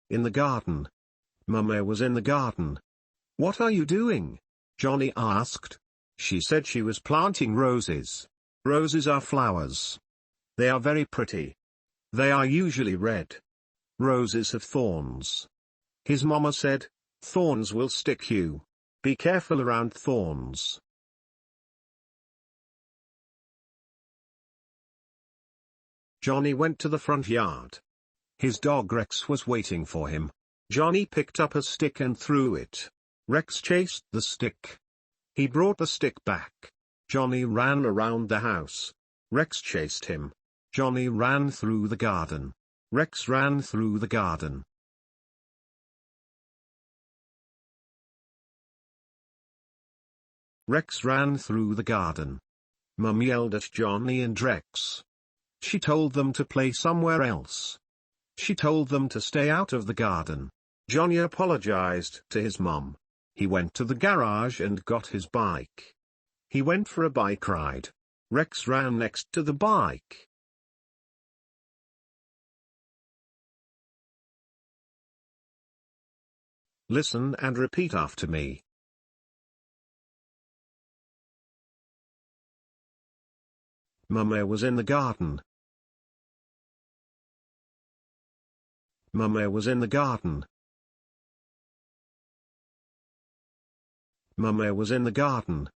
In the garden. Mummy was in the garden. What are you doing? Johnny asked. She said she was planting roses. Roses are flowers. They are very pretty. They are usually red. Roses have thorns. His mama said, thorns will stick you. Be careful around thorns. Johnny went to the front yard. His dog Rex was waiting for him. Johnny picked up a stick and threw it. Rex chased the stick. He brought the stick back. Johnny ran around the house. Rex chased him. Johnny ran through the garden. Rex ran through the garden. Rex ran through the garden. Mum yelled at Johnny and Rex. She told them to play somewhere else. She told them to stay out of the garden. Johnny apologized to his mum. He went to the garage and got his bike. He went for a bike ride. Rex ran next to the bike. Listen and repeat after me. Mummy was in the garden. Mummy was in the garden. Mummy was in the garden.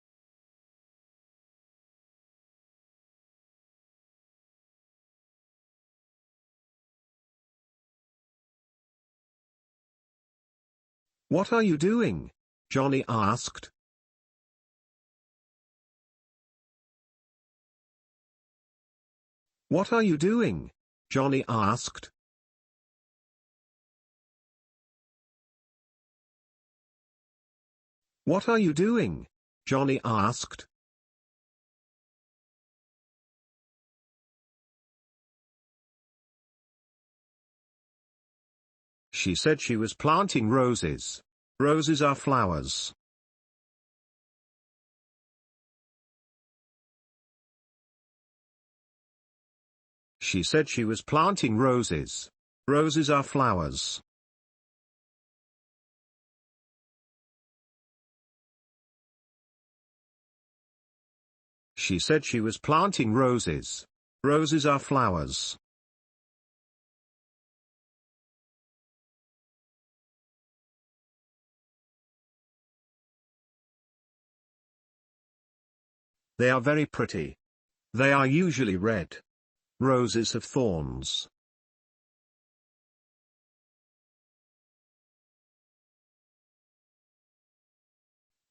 What are you doing? Johnny asked. What are you doing? Johnny asked. What are you doing? Johnny asked. She said she was planting roses. Roses are flowers. She said she was planting roses. Roses are flowers. She said she was planting roses. Roses are flowers. They are very pretty. They are usually red. Roses have thorns.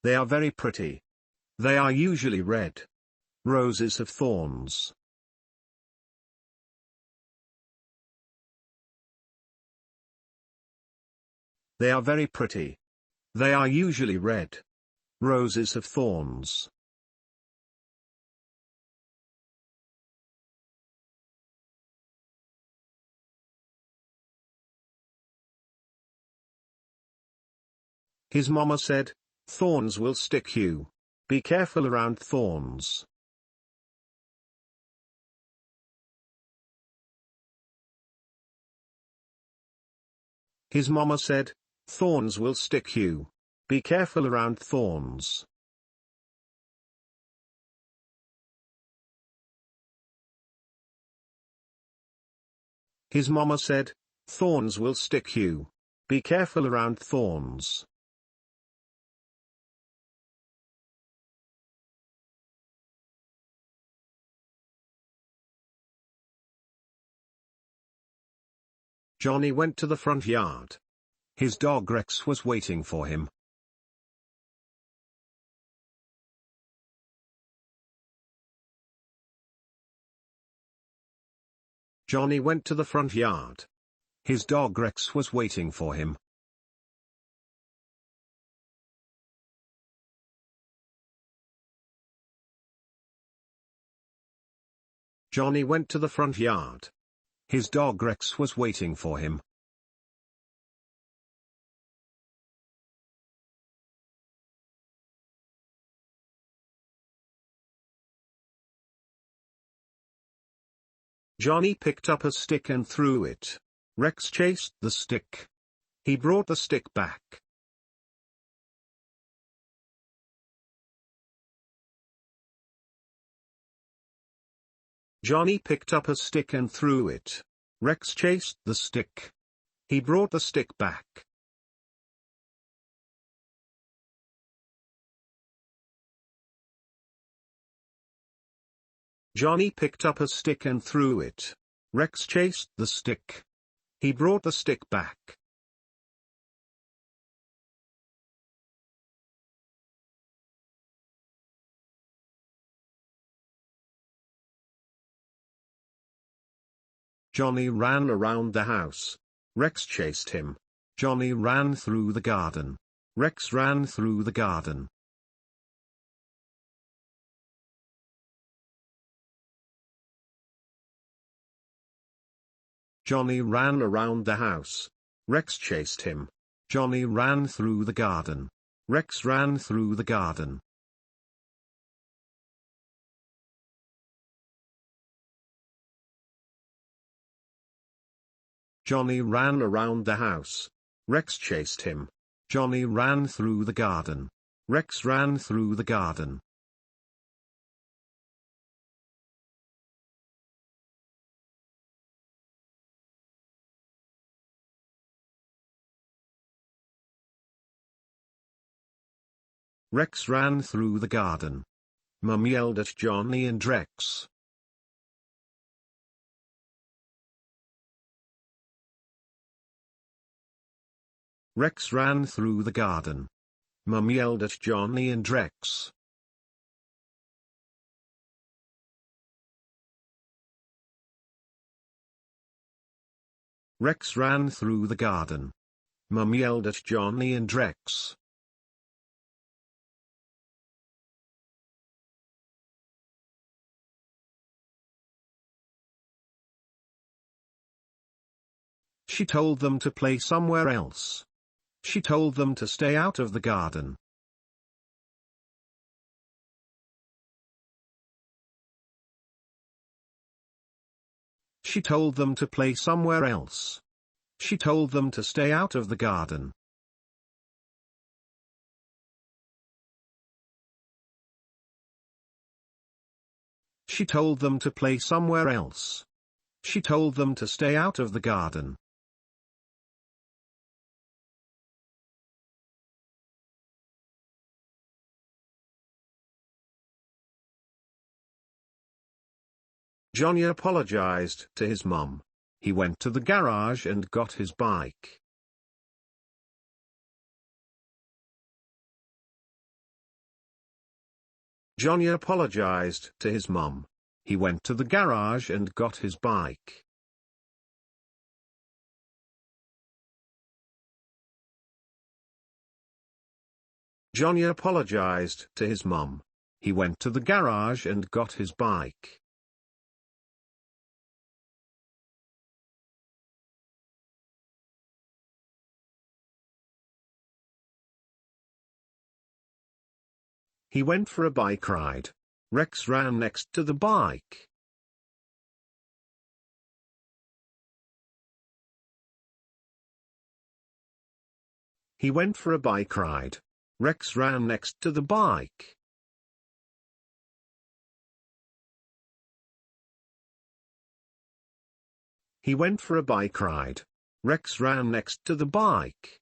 They are very pretty. They are usually red. Roses have thorns. They are very pretty. They are usually red. Roses have thorns. His mama said, thorns will stick you. Be careful around thorns. His mama said, thorns will stick you. Be careful around thorns. His mama said, thorns will stick you. Be careful around thorns. Johnny went to the front yard. His dog Rex was waiting for him. Johnny went to the front yard. His dog Rex was waiting for him. Johnny went to the front yard. His dog Rex was waiting for him. Johnny picked up a stick and threw it. Rex chased the stick. He brought the stick back. Johnny picked up a stick and threw it. Rex chased the stick. He brought the stick back. Johnny picked up a stick and threw it. Rex chased the stick. He brought the stick back. Johnny ran around the house. Rex chased him. Johnny ran through the garden. Rex ran through the garden. Johnny ran around the house. Rex chased him. Johnny ran through the garden. Rex ran through the garden. Johnny ran around the house. Rex chased him. Johnny ran through the garden. Rex ran through the garden. Rex ran through the garden. Mum yelled at Johnny and Rex. Rex ran through the garden. Mum yelled at Johnny and Rex. Rex ran through the garden. Mum yelled at Johnny and Rex. She told them to play somewhere else. She told them to stay out of the garden. She told them to play somewhere else. She told them to stay out of the garden. She told them to play somewhere else. She told them to stay out of the garden. Johnny apologized to his mum. He went to the garage and got his bike. Johnny apologized to his mum. He went to the garage and got his bike. Johnny apologized to his mum. He went to the garage and got his bike. He went for a bike ride. Rex ran next to the bike. He went for a bike ride. Rex ran next to the bike. He went for a bike ride. Rex ran next to the bike.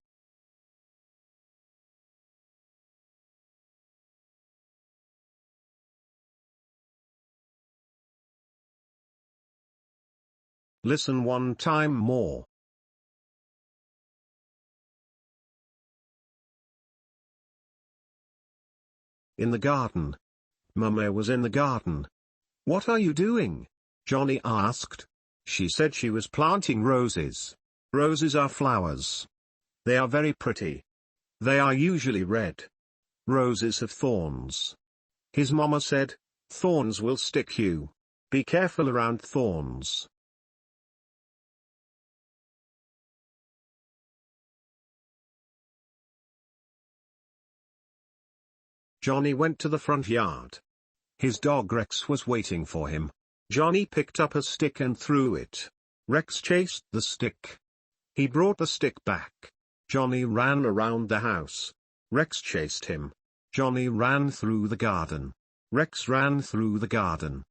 Listen one time more. In the garden. Mama was in the garden. What are you doing? Johnny asked. She said she was planting roses. Roses are flowers. They are very pretty. They are usually red. Roses have thorns. His mama said, thorns will stick you. Be careful around thorns. Johnny went to the front yard. His dog Rex was waiting for him. Johnny picked up a stick and threw it. Rex chased the stick. He brought the stick back. Johnny ran around the house. Rex chased him. Johnny ran through the garden. Rex ran through the garden.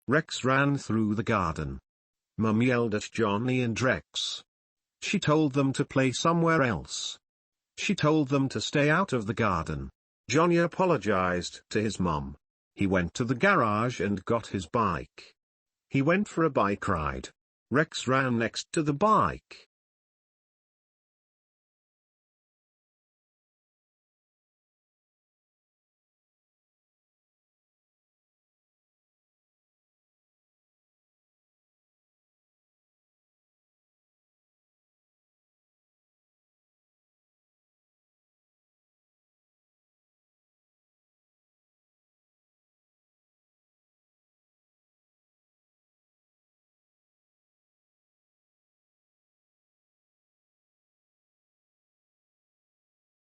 Rex ran through the garden. Mum yelled at Johnny and Rex. She told them to play somewhere else. She told them to stay out of the garden. Johnny apologized to his mum. He went to the garage and got his bike. He went for a bike ride. Rex ran next to the bike.